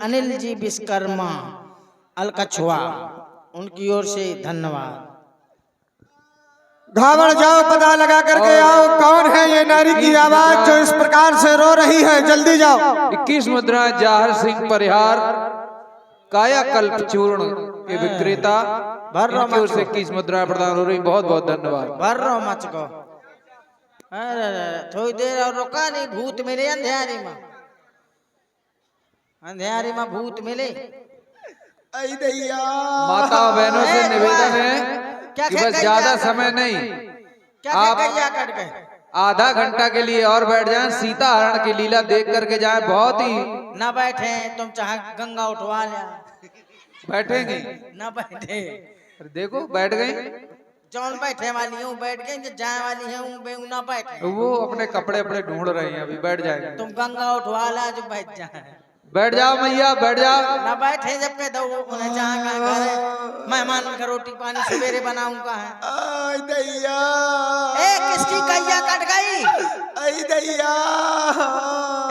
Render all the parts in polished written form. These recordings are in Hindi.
अनिल जी विश्वकर्मा अलकछुआ, उनकी ओर से धन्यवाद। घावड़ जाओ, पता लगा करके आओ कौन है ये नारी की आवाज जो इस प्रकार से रो रही है, जल्दी जाओ। 21 मुद्रा जाहर सिंह परिहार कायाकल्प चूर्ण के विक्रेता, इनकी ओर से 21 मुद्रा प्रदान हो रही। बहुत बहुत धन्यवाद। भर रो मच को थोड़ी देर और रुका नहीं, भूत मिले अंधेरी में, अंधेरी में भूत मिले। माता बहनों से निवेदन है कि बस ज्यादा समय नहीं, आप आधा घंटा के लिए और बैठ जाएं, सीता हरण की लीला देख करके जाएं। बहुत ही ना बैठे तुम, चाहे गंगा उठवा लिया, बैठेंगे ना बैठे। देखो बैठ गए, जौन बैठे वाली हूँ बैठ गए, जो जाए वाली है ना बैठे। वो अपने कपड़े अपने ढूंढ रहे हैं, अभी बैठ जाएंगे। तुम गंगा उठवा ला जो बैठ जाए। बैठ जाओ मैया, बैठ जाओ। ना बैठे जब के दो उन्हें जहाँ का घर है, मेहमान का रोटी पानी सवेरे बनाऊंगा है। आई दैया, ए किसकी कैया कट गई? आई दैया,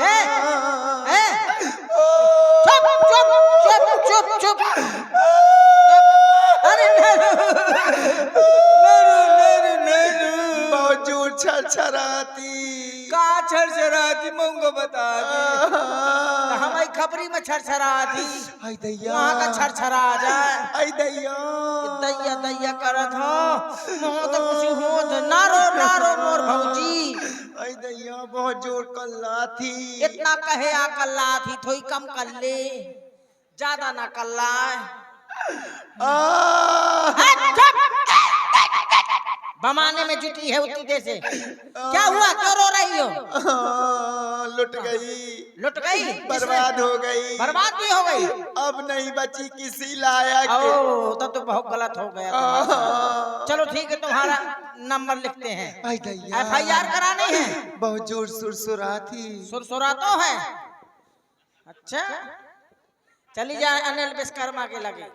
ए, ए, चुप चुप चुप चुप चुप। अरे बहुत जोर छरछराती, का छरछराती मंगो बता दे। हमारी खबरी में छरछरा थी, आई दैया, वहाँ का छरछरा आ जाए। आई दैया, दैया दैया करत हो, मोह तो कुछ हो नारो मोर भौजी। आई दैया, बहुत जोर कल्ला थी। इतना कहे आ कल्ला थी, थोड़ी कम कर ले, ज्यादा ना कल्ला। बमाने में जुटी है उतनी देर से। क्या हुआ, क्यों रो रही हो? लुट गई, लुट गई, बर्बाद हो गई, बर्बाद भी हो गई। अब नहीं बची किसी लायक। ओ तब तो बहुत गलत हो गया। चलो ठीक है, तुम्हारा नंबर लिखते हैं। आई दैया, FIR करानी है। बहुत जोर सुरसुरा थी। सुरसुरा तो है। अच्छा चली जाए अनिल विश्वकर्मा के लगे,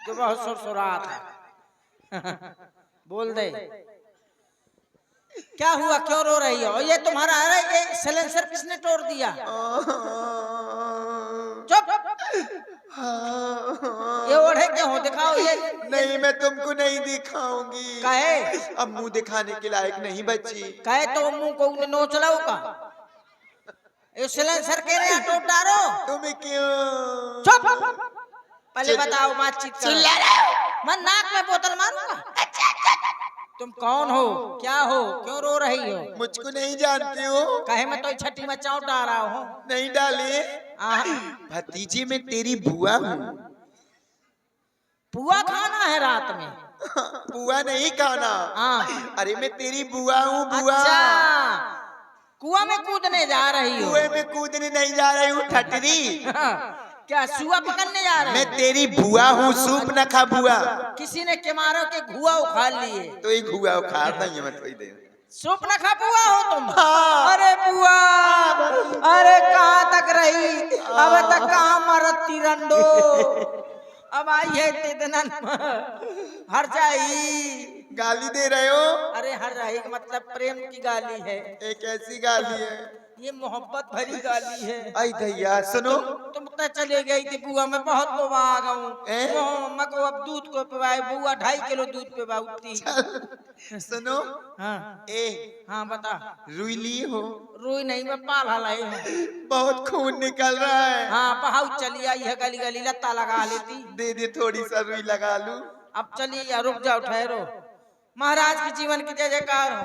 जो बहुत सुरसुरात है। बोल दे क्या हुआ, क्यों रो रही हो? ये तुम्हारा, अरे ये सिलेंसर किसने तोड़ दिया? चुप, ये ओढ़े क्यों हो, दिखाओ ये। नहीं, मैं तुमको नहीं दिखाऊंगी। कहे अब मुंह दिखाने के लायक नहीं बची। कहे तो मुंह को नोच लो का, ये सिलेंसर के रे तोड़ डालो। तुम्हें क्यों? चुप, पहले बताओ, बातचीत करो। मैं नाक में बोतल मारूंगा। तुम कौन हो, क्या हो, क्यों रो रही हो? मुझको नहीं जानते हो? कहे मैं तो छठी में चाव डाल रहा हूँ। नहीं डाले, भतीजे में तेरी बुआ हूँ। पुआ खाना है रात में? बुआ नहीं खाना। हाँ, अरे मैं तेरी बुआ हूँ, बुआ। अच्छा, कुआं में कूदने जा रही हो? कुएं में कूदने नहीं जा रही हूँ, ठटरी। क्या सुआ पकड़ने जा रहे? मैं तेरी बुआ हूँ, सूप न खा बुआ। किसी ने किमारों के घुआ उखाड़ लिए। तो ये घुआ उखाड़ नहीं, मत कोई दे। सूप न खा बुआ हो तुम? हाँ। अरे बुआ, अरे कहाँ तक रही, अब तक कहाँ मरत तिरंडो। अब आई है तिदनन हर जाई। गाली दे रहे हो? अरे हर रही मतलब प्रेम की गाली है। एक ऐसी गाली है, ये मोहब्बत भरी गाली है। आई दैया, सुनो। तुम तो चले गई थी बुआ, मैं बहुत लोबा आ गऊं। मैं को अब दूध को पिवाए, बुआ 2.5 किलो दूध पिवाती। सुनो। हाँ हाँ बता। रुई ली हो? रुई नहीं, मैं पाल हलाई हूँ। बहुत खून निकल रहा है। हाँ पहाड़ चली आई है, गली गली लत्ता लगा लेती। दे थोड़ी सा रुई लगा लूं। अब चलिए, रुक जाओ, ठहरो। महाराज की जीवन की जय जयकार हो।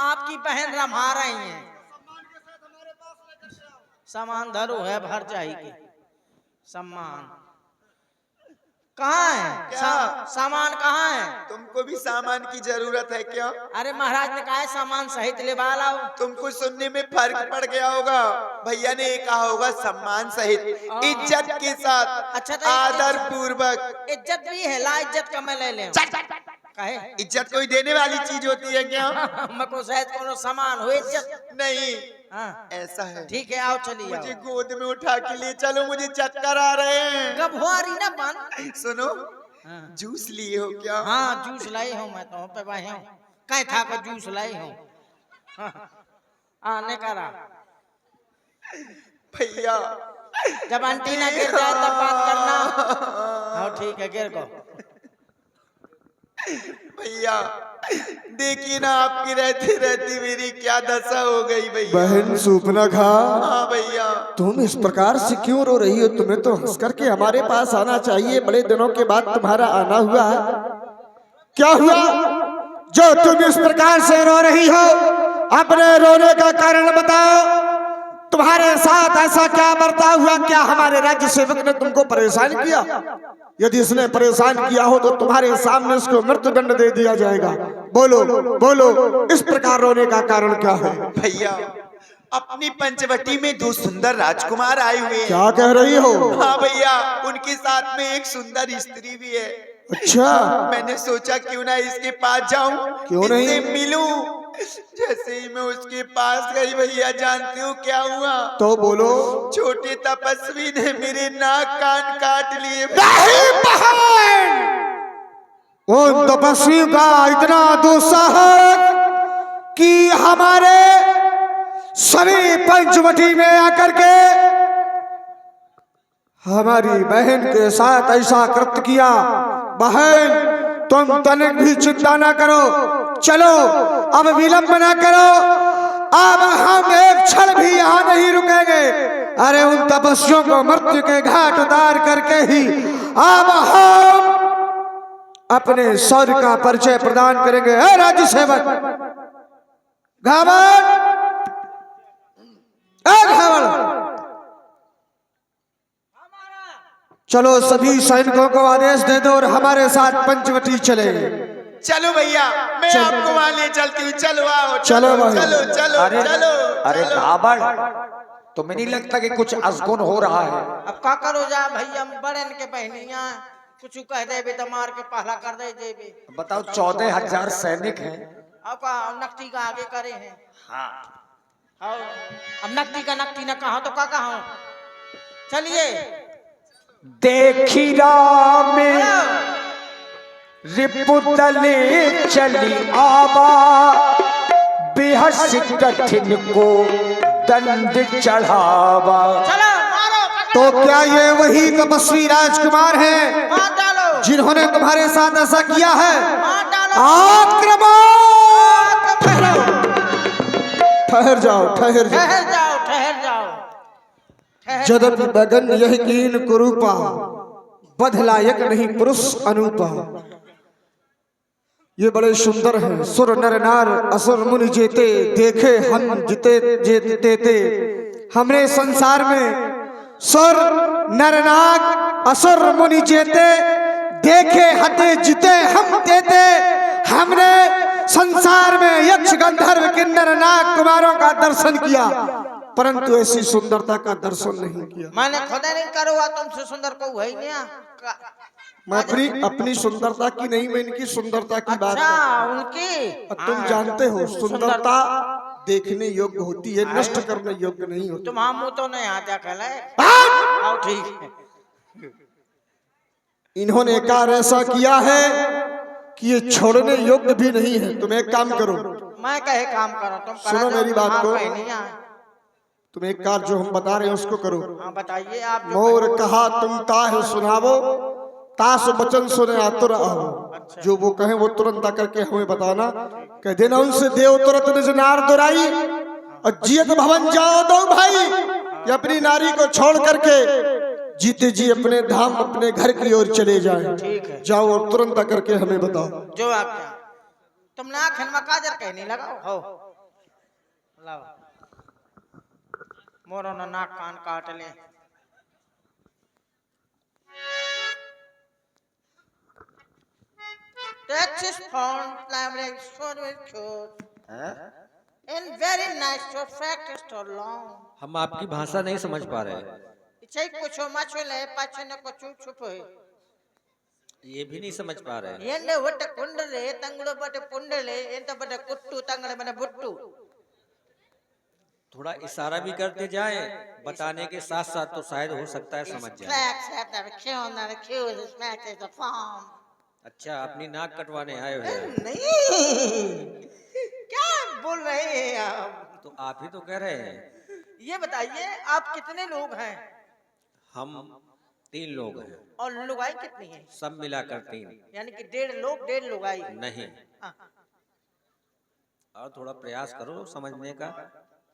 आपकी बहन रमा रही है। सामान धरो है, भर जाएगी। सम्मान कहाँ है? क्या? सामान कहाँ है? तुमको भी सामान की जरूरत है क्या? अरे महाराज ने कहा है सामान सहित ले लाओ। तुमको सुनने में फर्क पड़ गया होगा, भैया ने कहा होगा सम्मान सहित, इज्जत के साथ। अच्छा तो आदर पूर्वक। इज्जत भी है, ला इज्जत का मैं ले ले। कहे इज्जत कोई देने वाली चीज होती है क्या? मको शायद कोनो सामान हो इज्जत नहीं। हाँ ऐसा है। ठीक है, आओ चलिए। मुझे गोद में उठा के ले चलो, मुझे चक्कर आ रहे हैं। गभुआरी ना बन। सुनो, हाँ। जूस लिए हो क्या? हाँ जूस लाई हूँ मैं तो पे भाई हूँ, कहीं था का जूस लाई हूँ। हाँ, आने करा भैया जब एंटीना गिर जाए तब बात करना। हाँ ठीक है, गिर को। भैया देखिए ना, आपकी रहती रहती मेरी क्या दशा हो गई भैया। बहन सूपनाखा, हाँ भैया। तुम इस प्रकार से क्यों रो रही हो? तुम्हें तो हंस करके हमारे पास आना चाहिए। बड़े दिनों के बाद तुम्हारा आना हुआ है। क्या हुआ जो तुम इस प्रकार से रो रही हो? अपने रोने का कारण बताओ। तुम्हारे साथ ऐसा क्या बर्ताव हुआ? क्या हमारे राज्य सेवक ने तुमको परेशान किया? यदि इसने परेशान किया हो तो तुम्हारे सामने उसको मृत्युदंड दे दिया जाएगा। बोलो बोलो, इस प्रकार रोने का कारण क्या है? भैया अपनी पंचवटी में 2 सुंदर राजकुमार आए हुए हैं। क्या कह रही हो? हाँ भैया, उनके साथ में एक सुंदर स्त्री भी है। अच्छा, मैंने सोचा क्यों ना इसके पास जाऊं, क्यों नहीं? इससे मिलूं। जैसे ही मैं उसके पास गई भैया, जानते हो क्या हुआ? तो बोलो। छोटे तपस्वी ने मेरे नाक कान काट लिए। नहीं बहन, उन तपस्वी का इतना दुस्साहस कि हमारे सभी पंचवटी में आकर के हमारी बहन के साथ ऐसा कृत्य किया। बहन तुम तनिक भी चिंता ना करो, चलो अब विलंब ना करो। अब हम एक क्षण भी यहाँ नहीं रुकेंगे। अरे उन तपस्वियों को मृत्यु के घाट उतार करके ही अब हम अपने शौर्य का परिचय प्रदान करेंगे। हे राज्य सेवक घावल, चलो सभी सैनिकों को आदेश दे दो और हमारे साथ पंचवटी चले। चलो भैया, मैं आपको वहां ले चलती हूँ। चलो आओ, चलो भाई। चलो चलो अरे चलो। अरे घाबड़, तुम्हें नहीं लगता कि कुछ अजगुन हो रहा है? अब का करो जा भैया, बड़न के बहनिया कुछ कह दे तो मार के पहला कर दे जेबे। बताओ 14,000 सैनिक हैं। अब का नकटी का आगे करे हैं। हाँ, अब नकटी का नकटी न कहा तो का कहा। चलिए देखी राम रिपुतले चली आवा, बेहस कठिन को दंड चढ़ावा। चलो मारो, तो क्या ये वही तपस्वी राजकुमार हैं मार डालो, जिन्होंने तुम्हारे साथ ऐसा किया है? मार डालो। आक्रमण! ठहर जाओ, ठहर जाओ। ठहर जाओ, ठहर जाओ, ठहर। जदपि बगन यह कीन कुरूपा, बधलायक नहीं पुरुष अनूपा। ये बड़े सुंदर हैं। सुर नर नार असुर मुनि जेते, देखे हम जिते जेते। हमने संसार में सुर नर नाग असुर मुनि जेते, देखे हते जिते हम देते। हमने संसार में यक्ष गंधर्व किन्नर नाग कुमारों का दर्शन किया, परंतु ऐसी सुंदरता का दर्शन नहीं किया। मैंने खुद नहीं करो, तुमसे सुंदर को है नहीं। मैं अपनी सुंदरता की नहीं, मैं इनकी सुंदरता की बात अच्छा, करता उनकी। हूं। तुम जानते हो सुंदरता देखने योग्य होती है, नष्ट करने योग्य नहीं होती। तुम हम तो नहीं आता कहले। आओ ठीक है। इन्होंने कार्य ऐसा किया है कि ये छोड़ने योग्य भी नहीं है। तुम एक काम करो, मैं कहे काम करो, तुम करा सुनो दो, मेरी बात को। नहीं आए। तुम एक कार्य जो हम बता रहे हैं उसको करो। हाँ बताइए आप। जो मोर कहा तुम ताह सुनावो, तास बचन सुने आतुर आओ। जो वो कहें वो तुरंत आकर के हमें बताना। कह देना उनसे देव तुरंत निज नार दुराई, और जियत भवन जाओ दो भाई। ये अपनी नारी को छोड़ करके जीते जी अपने धाम अपने घर की ओर चले जाएं। ठीक है। जाओ और तुरंत आकर के हमें बताओ। जो आप क्या तुम ना खनवा काजर कहने लगाओ हो। लाओ मोरो ना नाक कान काट ले। Texas found climbing so cute and very nice to practice so long. हम आपकी भाषा नहीं समझ पा रहे हैं। इच्छा कुछ मचले पाछे न कुछ छुपे। ये भी नहीं समझ पा रहे हैं। येंडे वट कुंडले तंगड़ो बटे पुंडले एंत बटे कुट्टू तंगड़े बटे बुट्टू। थोड़ा इशारा भी करते जाएं, बताने के साथ साथ तो शायद हो सकता है समझ जाए। अच्छा, अपनी नाक कटवाने आए हुए हैं? नहीं, क्या बोल रहे हैं आप? तो आप ही तो कह रहे हैं। ये बताइए आप कितने लोग हैं हम 3 लोग हैं, और लुगाई कितनी है? सब मिलाकर 3। यानी कि 1.5 लोग 1.5 लुगाई। नहीं, हाँ, और थोड़ा प्रयास करो समझने का।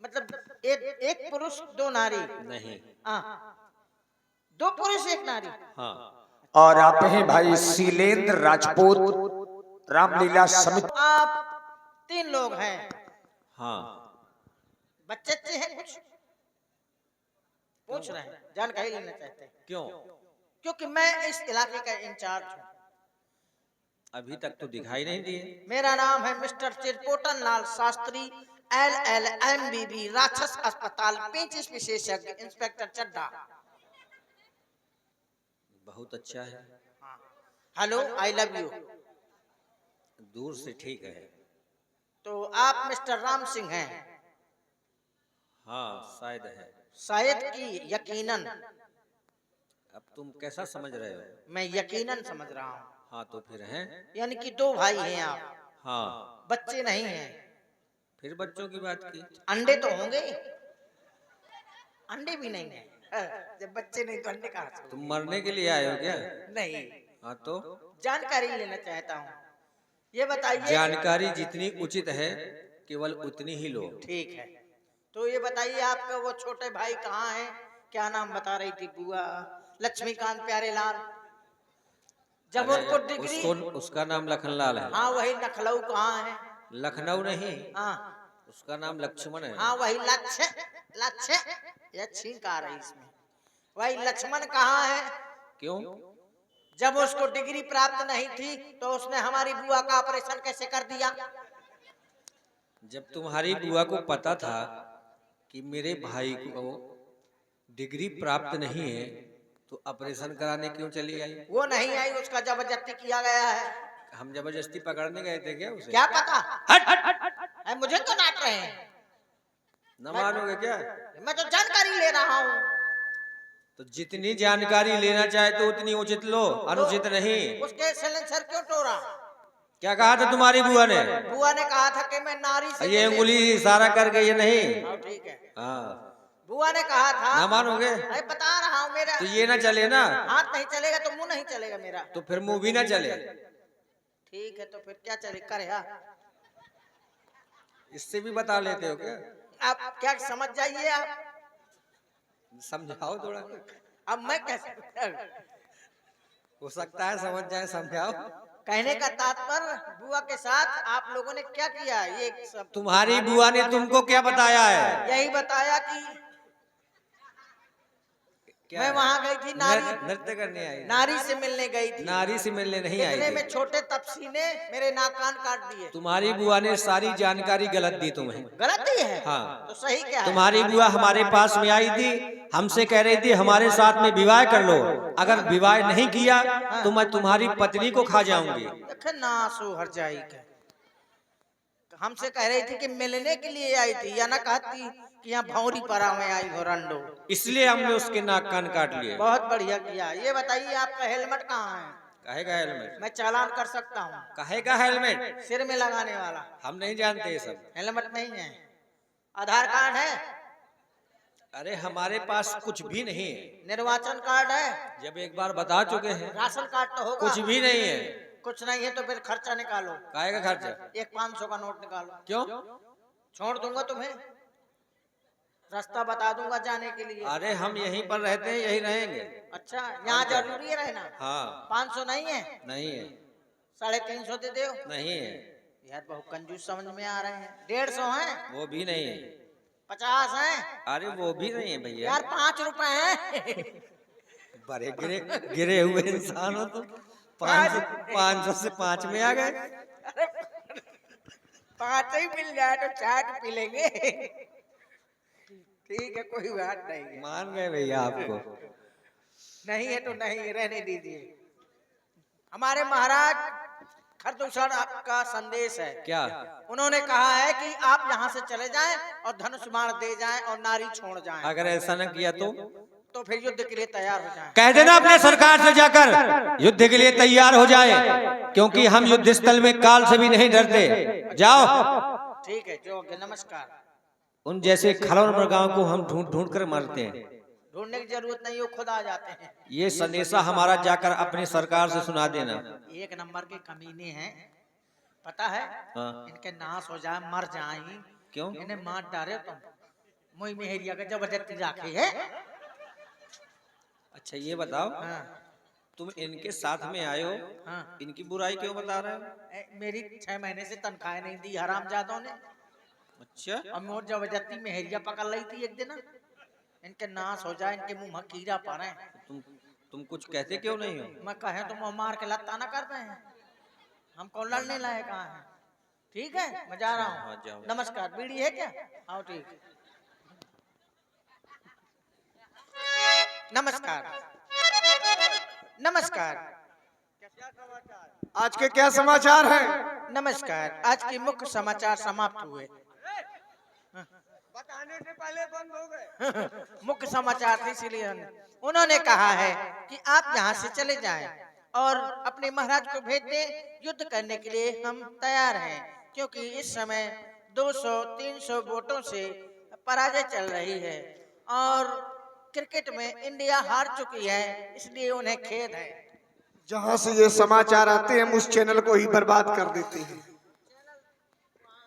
मतलब एक पुरुष 2 नारी। नहीं, हाँ, 2 पुरुष 1 नारी। हाँ, और आप हैं भाई शीलेंद्र राजपूत रामलीला समिति। आप 3 लोग हैं। हाँ। बच्चे अच्छे हैं? कुछ पूछ रहे हैं, जानकारी लेना चाहते हैं। क्यों? क्योंकि मैं इस इलाके का इंचार्ज हूँ। अभी तक तो दिखाई नहीं दिए। मेरा नाम है मिस्टर चिरपोटन लाल शास्त्री, LLMBB, राक्षस अस्पताल, पेचिश विशेषज्ञ, इंस्पेक्टर चड्डा। बहुत अच्छा है। Hello, I love you. दूर से ठीक है। तो आप मिस्टर राम सिंह हैं? हाँ, शायद है। शायद की यकीनन? अब तुम कैसा समझ रहे हो? मैं यकीनन समझ रहा हूँ। हाँ, तो फिर हैं। यानी कि 2 भाई हैं आप? हाँ। बच्चे नहीं हैं? फिर बच्चों की बात की। अंडे तो होंगे? अंडे भी नहीं है। जब बच्चे नहीं तो अंडे कहाँ से? तुम मरने के लिए आए हो क्या? नहीं, हाँ, तो जानकारी लेना चाहता हूँ। ये बताइए। जानकारी जितनी उचित है केवल उतनी ही लो। ठीक है, तो ये बताइए आपका वो छोटे भाई कहाँ है? क्या नाम बता रही थी बुआ? लक्ष्मीकांत प्यारेलाल। जब अरे, उनको डिग्री उसका नाम लखनलाल है। हाँ, वही लखनऊ कहाँ है? लखनऊ नहीं, हाँ, उसका नाम लक्ष्मण है। हाँ वही लक्ष्य ये छींक आ रही इसमें। वही लक्ष्मण कहाँ है? क्यों? जब उसको डिग्री प्राप्त नहीं थी तो उसने हमारी बुआ का ऑपरेशन कैसे कर दिया? जब तुम्हारी बुआ को पता था कि मेरे भाई को डिग्री प्राप्त नहीं है तो ऑपरेशन कराने क्यों चली आई? वो नहीं आई, उसका जबरदस्ती किया गया है। हम जबरदस्ती पकड़ने गए थे क्या उसे? क्या पता? हट हट हट। है, मुझे तो डांट रहे हैं। न मानोगे क्या? मैं तो जानकारी ले रहा हूँ। तो जितनी जानकारी लेना चाहे तो उतनी उचित लो, अनुचित नहीं। उसके सिलेंसर क्यों तोड़ा? क्या कहा था तुम्हारी बुआ ने? बुआ ने कहा था कि मैं नारी से ये उंगली इशारा करके ये नहीं। हाँ, ठीक है। हाँ, बुआ ने कहा था। ना मानोगे? अरे बता रहा हूँ, मेरा तो ये ना चले ना। हाथ नहीं चलेगा तो मुंह नहीं चलेगा मेरा। तो फिर मुंह भी ना चले। ठीक है, तो फिर क्या चले कर या? इससे भी बता लेते हो क्या? आप क्या समझ जाइए आप। समझाओ थोड़ा। अब मैं कैसे? हो सकता है समझ जाए, समझाओ। कहने का तात्पर्य बुआ के साथ आप लोगों ने क्या किया? ये सब तुम्हारी बुआ ने तुमको क्या बताया है? यही बताया कि क्या मैं है? वहाँ गई थी, नारी नृत्य करने आई? नारी से मिलने गई थी। नारी से मिलने नहीं आई इतने थी। में छोटे तपसी ने मेरे नाक कान काट दिए। तुम्हारी बुआ ने सारी जानकारी गलत दी तुम्हें। गलती है? हाँ। तो सही क्या है? तुम्हारी बुआ हमारे पास में आई थी, हमसे कह रही थी हमारे साथ में विवाह कर लो, अगर विवाह नहीं किया तो मैं तुम्हारी पत्नी को खा जाऊंगी। देखे नासु हर जाई के। हमसे कह रही थी कि मिलने के लिए आई थी, या ना कहती कि यहाँ भौरी परा में आई हो रंडो। इसलिए हमने उसके नाक कान काट लिए। बहुत बढ़िया किया। ये बताइए आपका हेलमेट कहाँ है? कहेगा हेलमेट? मैं चालान कर सकता हूँ। कहेगा हेलमेट? सिर में लगाने वाला हम नहीं जानते ये सब। हेलमेट नहीं है? आधार कार्ड है? अरे हमारे पास कुछ भी नहीं है। निर्वाचन कार्ड है? जब एक बार बता चुके हैं। राशन कार्ड तो होगा? कुछ भी नहीं है। कुछ नहीं है तो फिर खर्चा निकालो। काहे का खर्चा? एक 500 का नोट निकालो। क्यों? छोड़ दूंगा तुम्हें, रास्ता बता दूंगा जाने के लिए। अरे हम यहीं पर रहते हैं, यहीं रहेंगे। अच्छा, यहाँ जरूरी है रहना? हाँ। 500 नहीं है? नहीं है। 350 दे दो। नहीं है। यार बहुत कंजूस समझ में आ रहे हैं। 150 है? वो भी नहीं है। 50 है? अरे वो भी नहीं है भैया। यार 5 रुपए है। बड़े गिरे गिरे हुए इंसान हो तुम। 500 से 5 में आ गए। 5 ही मिल जाए तो चाट पी लेंगे। ठीक है, कोई बात नहीं है। मान गए भैया आपको। नहीं है तो नहीं, रहने दीजिए। हमारे महाराज खरदूषण आपका संदेश है। क्या? उन्होंने कहा है कि आप यहाँ से चले जाएं और धनुष बाण दे जाएं और नारी छोड़ जाएं। अगर ऐसा न किया तो फिर युद्ध के लिए तैयार हो जाएं। कह देना अपने सरकार से जाकर युद्ध के लिए तैयार हो जाए, क्योंकि हम युद्ध स्थल में काल से भी नहीं डरते। जाओ। ठीक है, जो नमस्कार। उन जैसे खलवन मृगाओं को हम ढूंढ ढूंढ कर मारते हैं। ढूंढने की जरूरत नहीं, वो खुद आ जाते हैं। ये संदेशा हमारा जाकर अपनी सरकार से सुना देना। एक नंबर के कमीने हैं, पता है? हाँ। इनके नाश हो जाए, मर जाए। क्यों? इन्हें मार डाले तुम। मुई मेहरिया का जबरदस्ती राखे है। अच्छा ये बताओ, हाँ। तुम इनके साथ में आए हो, हाँ। इनकी बुराई क्यों बता रहे हो? मेरी 6 महीने से तनख्वाह नहीं दी हरामजादों ने। अच्छा, और मोर जबरदस्ती मेहरिया पकड़ ली थी एक दिन। इनके नाश हो जाए, इनके मुंह में कीड़ा पड़े। तुम कुछ कहते क्यों नहीं हो? मैं कहे तो मुंह मार के लत्ता ना कर रहे हैं। हम कौन लड़ने लायक कहाँ हैं? ठीक है, मैं जा रहा हाँ, हूँ। जाओ। नमस्कार। बीड़ी है क्या? आओ। ठीक। नमस्कार। नमस्कार। आज के क्या समाचार हैं? नमस्कार। आज के मुख्य समाचार समाप्त हुए। बताने से पहले बंद हो गए। मुख्य समाचार थे, इसीलिए उन्होंने कहा है कि आप यहाँ से चले जाएं और अपने महाराज को भेज दें। युद्ध करने के लिए हम तैयार हैं, क्योंकि इस समय 200-300 वोटों से पराजय चल रही है और क्रिकेट में इंडिया हार चुकी है, इसलिए उन्हें खेद है। जहां से ये समाचार आते हैं हम उस चैनल को ही बर्बाद कर देते हैं।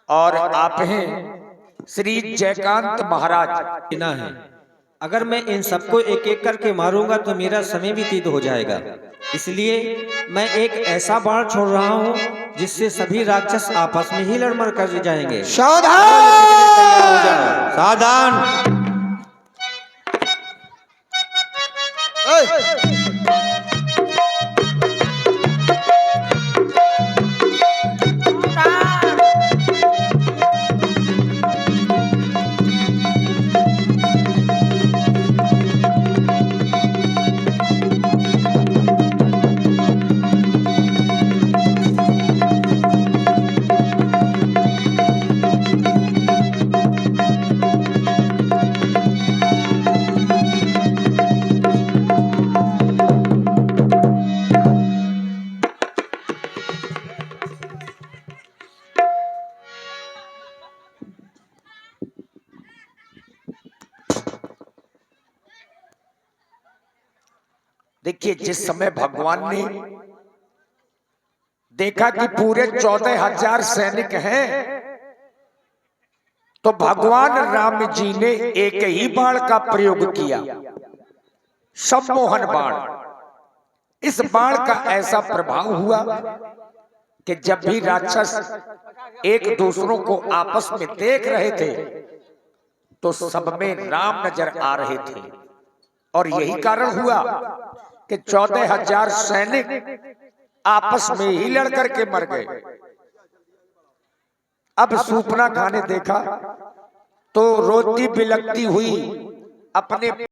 और आप हैं श्री जयकांत महाराज। ना है, अगर मैं इन सबको एक एक करके मारूंगा तो मेरा समय व्यतीत हो जाएगा। इसलिए मैं एक ऐसा बाण छोड़ रहा हूँ जिससे सभी राक्षस आपस में ही लड़ मर कर जाएंगे। सावधान। देखिए, जिस समय भगवान ने देखा कि पूरे 14,000 सैनिक हैं, तो भगवान राम जी ने एक ही बाण का प्रयोग किया, सम्मोहन बाण। इस बाण का ऐसा प्रभाव हुआ कि जब भी राक्षस एक दूसरों को आपस में देख रहे थे तो सब में राम नजर आ रहे थे। और यही कारण हुआ कि 14,000 सैनिक आपस में ही लड़कर के मर गए। अब सूपना खाने देखा तो रोती बिलखती हुई अपने